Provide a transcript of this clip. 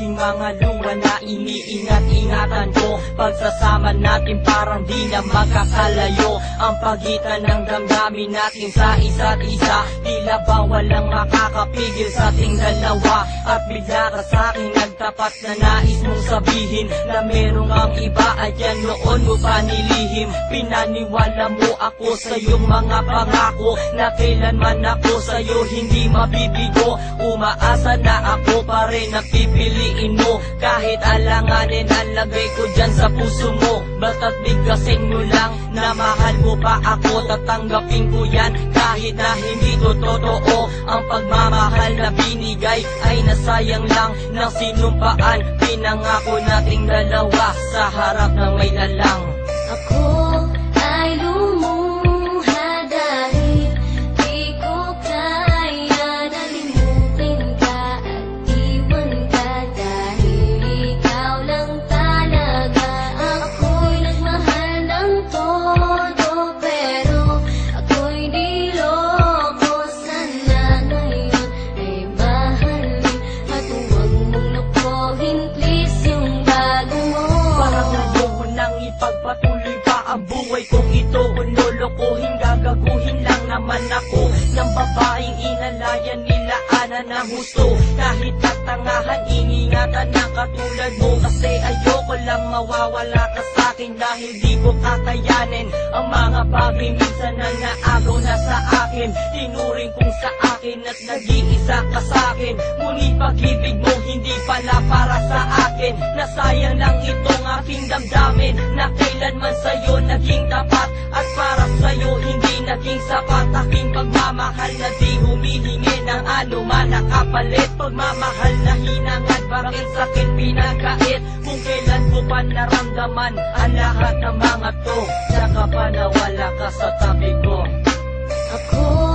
aking mga luha na iniingat-ingatan ko. Pagsasama natin parang di na magkakalayo ang pagitan ng damdamin natin sa isa't isa. Tila ba walang makakapigil sa ating dalawa. At bigla ka sa'kin nagtapat na nais mong sabihin na merong ang iba at yan noon mo pa nilihim. Pinaniwala mo ako sa iyong mga pangako na kailanman ako sa'yo hindi mabibigo. Umaasa na ako pa rin na pipiliin mo kahit alanganin ang lagay ko dyan sa puso mo. Basta't bigkasin mo lang na mahal mo pa ako. Tatanggapin ko yan kahit na hindi to totoo. Ang pagmamahal na binigay ay nasayang lang ng sinumpaan. Pinangako nating dalawa sa harap ng may lalang. Ako ay lumuha dahil di ko kaya nalimutin ka at iwan ka dahil ikaw lang talaga. Ako'y nagmahal ng todo pero ako'y di loko. Sana ngayon ay mahalin at huwag mong lokohin please yung bago mo. Parang ayoko nang ipagpatuloy pa ang buhay kong ito. Kung lolokohin, gagaguhin lang naman ako ng babaeng inalayan nila ana ng husto. Kahit tatangahan, ingingatan na katulad mo. Kasi ayoko lang mawawala ka sa'kin dahil di ko kakayanin ang mga bagay minsan na naagaw na sa akin. Tinuring kong sa akin at nag-iisa ka sa'kin. Ngunit pag-ibig mo hindi pala para sa akin. Nasayang lang itong aking damdamin na kailanman sa'yo naging tapat. At para sa'yo hindi naging sapat aking pagmamahal na di humihingi ng anuman na kapalit. Pagmamahal na hinangad, bakit sa'kin pinagkait? Kung kailan ko pa naramdaman ang lahat ng mga to, saka pa nawala ka sa tabi ko. Ako